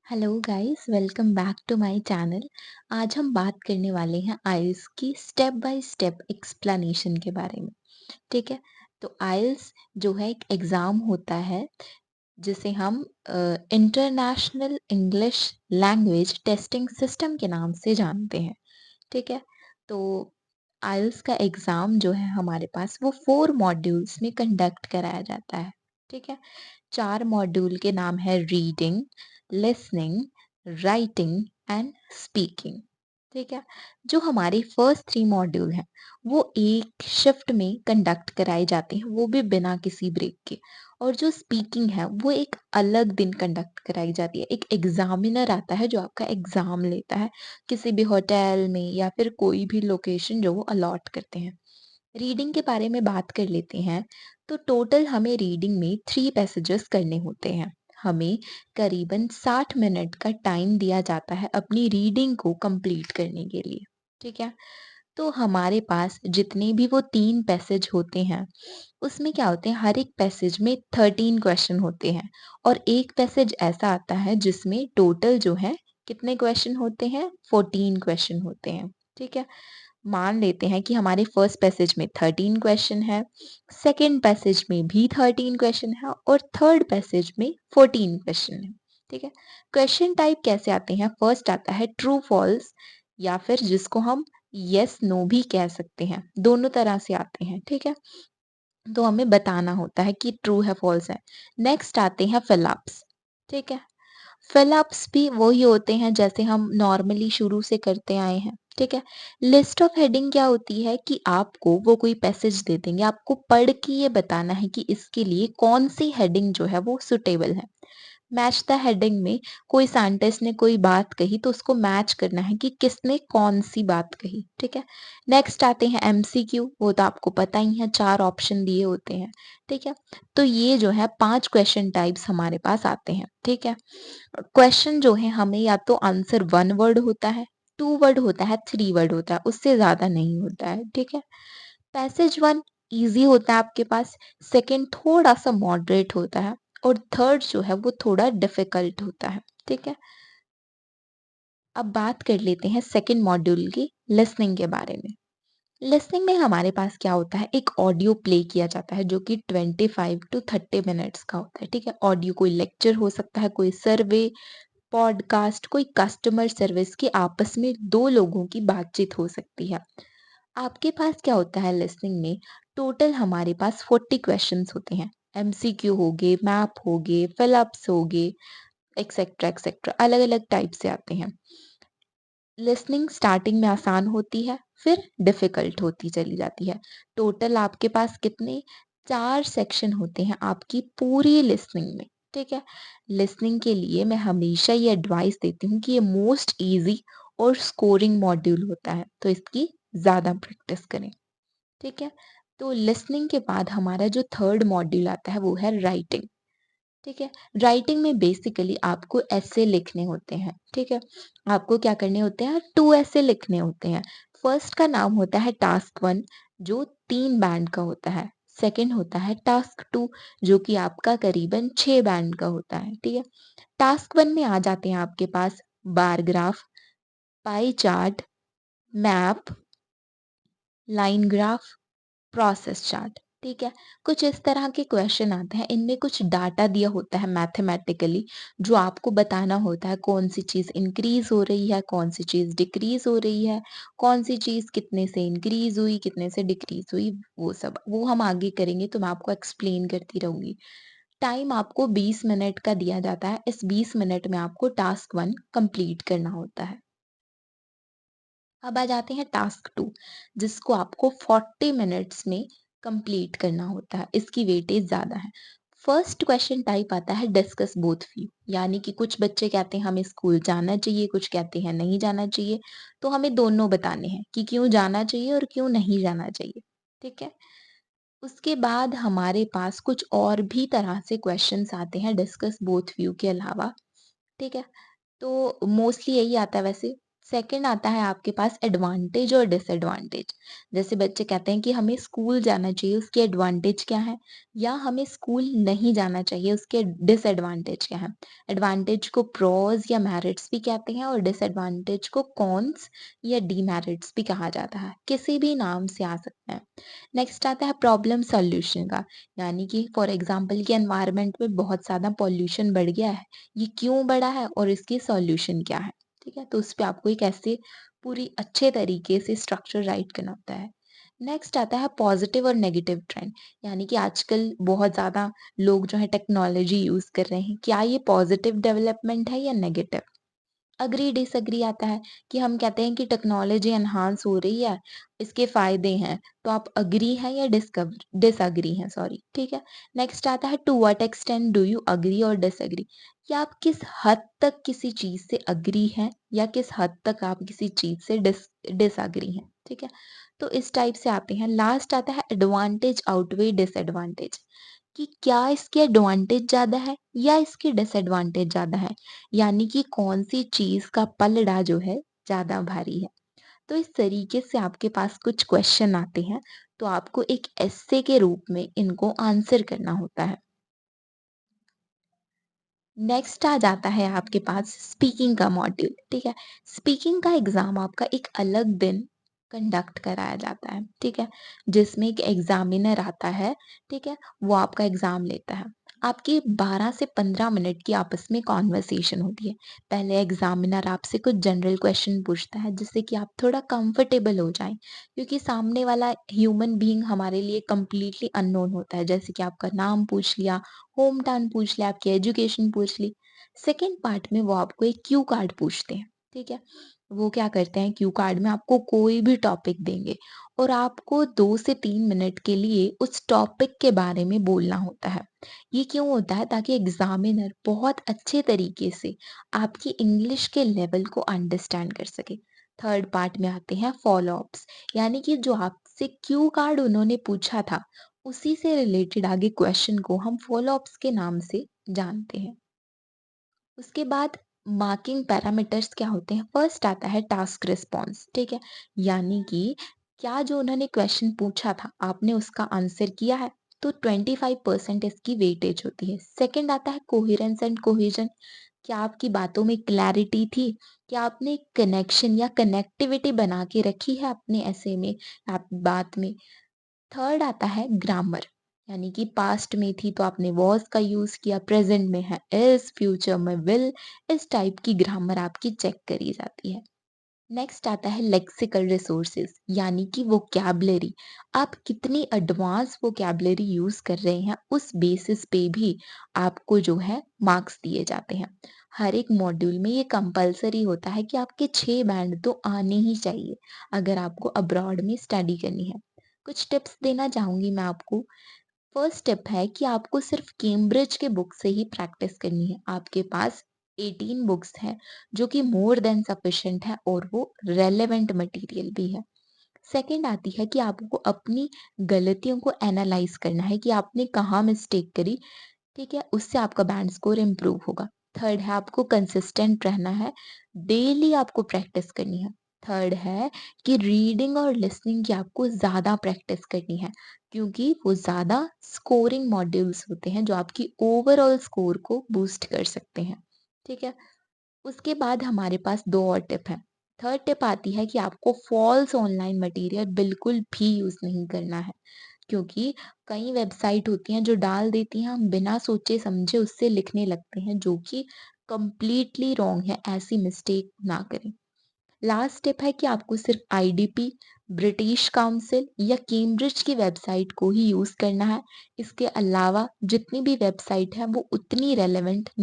Hello guys, welcome back to my channel. आज हम बात करने वाले हैं आइल्स की स्टेप बाय स्टेप एक्सप्लेनेशन के बारे में। ठीक है। तो आइल्स जो है एक एग्ज़ाम होता है जिसे हम international English language testing system के नाम से जानते हैं। ठीक है। तो आइल्स का एग्ज़ाम जो है हमारे पास वो 4 मॉड्यूल्स में कंडक्ट कराया जाता है। ठीक है। 4 मॉड्यूल के नाम है reading, listening, writing and speaking. ठीक है। जो हमारे फर्स्ट 3 मॉड्यूल हैं, वो एक शिफ्ट में कंडक्ट कराए जाते हैं, वो भी बिना किसी ब्रेक के। और जो स्पीकिंग है, वो एक अलग दिन कंडक्ट कराई जाती है। एक एग्ज़ामिनर आता है जो आपका एग्ज़ाम लेता है, किसी भी होटल में या फिर कोई भी लोकेशन जो वो अलॉट करते हैं। रीडिंग के बारे में बात कर लेते हैं, तो टोटल हमें रीडिंग में 3 पैसेजेस करने होते हैं। हमें करीबन 60 मिनट का टाइम दिया जाता है अपनी रीडिंग को कंप्लीट करने के लिए। ठीक है। तो हमारे पास जितने भी वो 3 पैसेज होते हैं, उसमें क्या होते हैं, हर एक पैसेज में 13 क्वेश्चन होते हैं और एक पैसेज ऐसा आता है जिसमें टोटल जो है कितने क्वेश्चन होते हैं, 14 क्वेश्चन होते हैं। ठीक है। मान लेते हैं कि हमारे फर्स्ट पैसेज में 13 क्वेश्चन है, सेकंड पैसेज में भी 13 क्वेश्चन है और थर्ड पैसेज में 14 क्वेश्चन है। ठीक है। क्वेश्चन टाइप कैसे आते हैं? फर्स्ट आता है ट्रू फॉल्स या फिर जिसको हम यस नो भी कह सकते हैं, दोनों तरह से आते हैं। ठीक है। तो हमें बताना होता है कि ट्रू है फॉल्स है। नेक्स्ट आते हैं फिल अप्स। ठीक है। फिल अप्स भी वही होते हैं जैसे हम नॉर्मली शुरू से करते आए हैं। ठीक है। लिस्ट ऑफ हेडिंग क्या होती है कि आपको वो कोई पैसेज दे देंगे, आपको पढ़ के ये बताना है कि इसके लिए कौन सी हेडिंग जो है वो सुटेबल है। मैच द हेडिंग में कोई साइंटिस्ट ने कोई बात कही तो उसको मैच करना है कि किसने कौन सी बात कही। ठीक है। नेक्स्ट आते हैं एमसीक्यू, वो तो आपको पता ही है, 4 ऑप्शन दिए होते हैं। ठीक है। तो ये जो है 5 क्वेश्चन टाइप्स हमारे पास आते हैं। ठीक है। क्वेश्चन जो है हमें या तो आंसर 1 वर्ड होता है, 2 वर्ड होता है, 3 वर्ड होता है, उससे ज़्यादा नहीं होता है। ठीक है। पैसेज 1 ईज़ी होता है आपके पास, सेकंड थोड़ा-सा मॉडरेट होता है और थर्ड जो है वो थोड़ा डिफ़िकल्ट होता है। ठीक है। अब बात कर लेते हैं सेकंड मॉड्यूल की लिसनिंग के बारे में। लिसनिंग में हमारे पास क्या होता है, एक ऑडियो प्ले किया जाता है जो कि 25 टू 30 मिनट्स का होता है। ठीक है। ऑडियो कोई लेक्चर हो सकता है, कोई सर्वे, पॉडकास्ट, कोई कस्टमर सर्विस की आपस में 2 लोगों की बातचीत हो सकती है। आपके पास क्या होता है लिसनिंग में, टोटल हमारे पास 40 क्वेश्चंस होते हैं। एमसीक्यू हो गए, मैप हो गए, फिल अप्स हो गए, एक्सेट्रा एक्सेट्रा, अलग-अलग टाइप से आते हैं। लिसनिंग स्टार्टिंग में आसान होती है, फिर डिफिकल्ट होती चली जाती है। टोटल आपके पास कितने 4 सेक्शन होते हैं आपकी पूरी लिसनिंग में। ठीक है। लिसनिंग के लिए मैं हमेशा ये एडवाइस देती हूँ कि ये मोस्ट इजी और स्कोरिंग मॉड्यूल होता है, तो इसकी ज़्यादा प्रैक्टिस करें। ठीक है। तो लिसनिंग के बाद हमारा जो थर्ड मॉड्यूल आता है वो है राइटिंग। ठीक है। राइटिंग में बेसिकली आपको ऐसे लिखने होते हैं। ठीक है। आपको क्या करने होते हैं, 2 ऐसे लिखने होते हैं। फर्स्ट का नाम होता है टास्क 1 जो 3 बैंड का होता है। सेकंड होता है टास्क 2 जो कि आपका करीबन 6 बैंड का होता है। ठीक है। टास्क 1 में आ जाते हैं आपके पास bar graph, pie chart, map, line graph, process chart. ठीक है। कुछ इस तरह के क्वेश्चन आते हैं, इनमें कुछ डाटा दिया होता है मैथमेटिकली, जो आपको बताना होता है कौन सी चीज़ इंक्रीज हो रही है, कौन सी चीज़ डिक्रीज हो रही है, कौन सी चीज़ कितने से इंक्रीज हुई, कितने से डिक्रीज हुई। वो सब वो हम आगे करेंगे, तो मैं आपको एक्सप्लेन करती रहूंगी। टाइम आपको 20 मिनट का दिया जाता है, इस 20 मिनट में आपको टास्क 1 कंप्लीट करना होता है। अब आ जाते हैं टास्क 2 जिसको आपको 40 मिनट्स में कंप्लीट करना होता है। इसकी वेटेज ज़्यादा है। फर्स्ट क्वेश्चन टाइप आता है डिस्कस बोथ व्यू, यानी कि कुछ बच्चे कहते हैं हमें स्कूल जाना चाहिए, कुछ कहते हैं नहीं जाना चाहिए। तो हमें दोनों बताने हैं कि क्यों जाना चाहिए और क्यों नहीं जाना चाहिए। ठीक है। उसके बाद हमारे पास कुछ और भी तरह से क्वेश्चंस आते हैं डिस्कस बोथ व्यू के अलावा। ठीक है। तो मोस्टली यही आता है वैसे। सेकंड आता है आपके पास एडवांटेज और डिसएडवांटेज। जैसे बच्चे कहते हैं कि हमें स्कूल जाना चाहिए, उसके एडवांटेज क्या है? या हमें स्कूल नहीं जाना चाहिए, उसके डिसएडवांटेज क्या है? एडवांटेज को प्रोस या मेरिट्स भी कहते हैं और डिसएडवांटेज को कॉन्स या डीमेरिट्स भी कहा जाता है। किसी भी नाम से आ सकता है। नेक्स्ट आता है प्रॉब्लम सॉल्यूशन का, यानी कि फॉर एग्जांपल कि एनवायरनमेंट में बहुत ज़्यादा पॉल्यूशन बढ़ गया है। ये क्यों बढ़ा है और इसकी सॉल्यूशन क्या है? ठीक है? तो उस पे आपको एक ऐसे पूरी अच्छे तरीके से स्ट्रक्चर राइट करना होता है। नेक्स्ट आता है पॉजिटिव और नेगेटिव ट्रेंड, यानी कि आजकल बहुत ज़्यादा लोग जो है टेक्नोलॉजी यूज़ कर रहे हैं। क्या ये पॉजिटिव डेवलपमेंट है या नेगेटिव? एग्री डिसएग्री आता है कि हम कहते हैं कि टेक्नोलॉजी एनहांस हो रही है, इसके फ़ायदे हैं, तो आप एग्री हैं या डिसएग्री हैं, सॉरी, ठीक है? नेक्स्ट आता है to what extent do you agree और डिसएग्री, कि आप किस हद तक किसी चीज़ से एग्री हैं या किस हद तक आप किसी चीज़ से डिसएग्री हैं, ठीक है? तो इस टाइप से आते हैं। लास्ट आता है एडवांटेज आउटवे डिसएडवांटेज, कि क्या इसके एडवांटेज ज़्यादा है या इसके डिसएडवांटेज ज़्यादा है? यानी कि कौन-सी चीज़ का पलड़ा जो है ज़्यादा भारी है। तो इस तरीके से आपके पास कुछ क्वेश्चन आते हैं, तो आपको एक एस्से के रूप में इनको आंसर करना होता है। नेक्स्ट आ जाता है आपके पास स्पीकिंग का मॉड्यूल, ठीक है? स्पीकिंग का एग्ज़ाम आपका एक अलग दिन कंडक्ट कराया जाता है, ठीक है? जिसमें एक एग्ज़ामिनर आता है, ठीक है? वो आपका एग्ज़ाम लेता है। आपकी 12 से 15 मिनट की आपस में कन्वर्सेशन होती है। पहले एग्ज़ामिनर आपसे कुछ जनरल क्वेश्चन पूछता है, जिससे कि आप थोड़ा कंफर्टेबल हो जाएँ, क्योंकि सामने वाला ह्यूमन बीइंग हमारे लिए कंप्लीटली अननोन होता है। जैसे कि आपका नाम पूछ लिया, होम टाउन पूछ लिया, आपकी एजुकेशन पूछ ली। सेकंड पार्ट में वो आपको एक क्यू कार्ड पूछते हैं, ठीक है? वो क्या करते हैं, क्यू कार्ड में आपको कोई भी टॉपिक देंगे और आपको 2 से 3 मिनट के लिए उस टॉपिक के बारे में बोलना होता है। ये क्यों होता है? ताकि एग्ज़ामिनर बहुत अच्छे तरीके से आपकी इंग्लिश के लेवल को अंडरस्टैंड कर सके। थर्ड पार्ट में आते हैं फ़ॉलो-अप्स, यानी कि जो आपसे क्यू कार्ड उन्होंने पूछा था, उसी से रिलेटेड आगे क्वेश्चन को हम फ़ॉलो-अप्स के नाम से जानते हैं। उसके बाद मार्किंग पैरामीटर्स क्या होते हैं? फर्स्ट आता है टास्क रिस्पॉन्स, ठीक है? यानी कि क्या जो उन्होंने क्वेश्चन पूछा था, आपने उसका आंसर किया है? तो 25% इसकी वेटेज होती है। सेकंड आता है कोहेरेंस एंड कोहेजन, क्या आपकी बातों में क्लैरिटी थी? क्या आपने कनेक्शन या कनेक्टिविटी बना के रखी है अपने ऐसे में, आप बात में? थर्ड आता है ग्रामर, यानी कि पास्ट में थी तो आपने वॉज का यूज़ किया, प्रेज़ेंट में है इज़, फ्यूचर में विल, इस टाइप की ग्रामर आपकी चेक करी जाती है। नेक्स्ट आता है लेक्सिकल रिसोर्सेज, यानी कि वोकैब्युलरी, आप कितनी एडवांस वोकैब्युलरी यूज़ कर रहे हैं, उस बेसिस पे भी आपको जो है मार्क्स दिए जाते हैं। हर एक मॉड्यूल में ये कंपल्सरी होता है कि आपके 6 बैंड तो आने ही चाहिए, अगर आपको अब्रॉड में स्टडी करनी है। कुछ टिप्स देना चाहूँगी मैं आपको। फर्स्ट स्टेप है कि आपको सिर्फ कैम्ब्रिज के बुक से ही प्रैक्टिस करनी है। आपके पास 18 बुक्स हैं, जो कि मोर देन सफिशिएंट है और वो रेलेवेंट मटेरियल भी है। सेकंड आती है कि आपको अपनी गलतियों को एनालाइज़ करना है कि आपने कहाँ मिस्टेक करी, ठीक है? उससे आपका बैंड स्कोर इम्प्रूव होगा। थर्ड है आपको कंसिस्टेंट रहना है, डेली आपको प्रैक्टिस करनी है। थर्ड है कि रीडिंग और लिसनिंग की आपको ज़्यादा प्रैक्टिस करनी है, क्योंकि वो ज़्यादा स्कोरिंग मॉड्यूल्स होते हैं जो आपकी ओवरऑल स्कोर को बूस्ट कर सकते हैं, ठीक है? उसके बाद हमारे पास 2 और टिप हैं। थर्ड टिप आती है कि आपको फ़ॉल्स ऑनलाइन मटीरियल बिल्कुल भी यूज़ नहीं करना है। क्योंकि कई वेबसाइट होती हैं जो डाल देती हैं, हम बिना सोचे-समझे उससे लिखने लगते हैं, जो कि कंप्लीटली रॉन्ग है, ऐसी मिस्टेक ना करें। लास्ट टिप है कि आपको सिर्फ आईडीपी, ब्रिटिश काउंसिल या कैम्ब्रिज की वेबसाइट को ही यूज़ करना है। इसके अलावा जितनी भी वेबसाइट है वो उतनी रेलेवेंट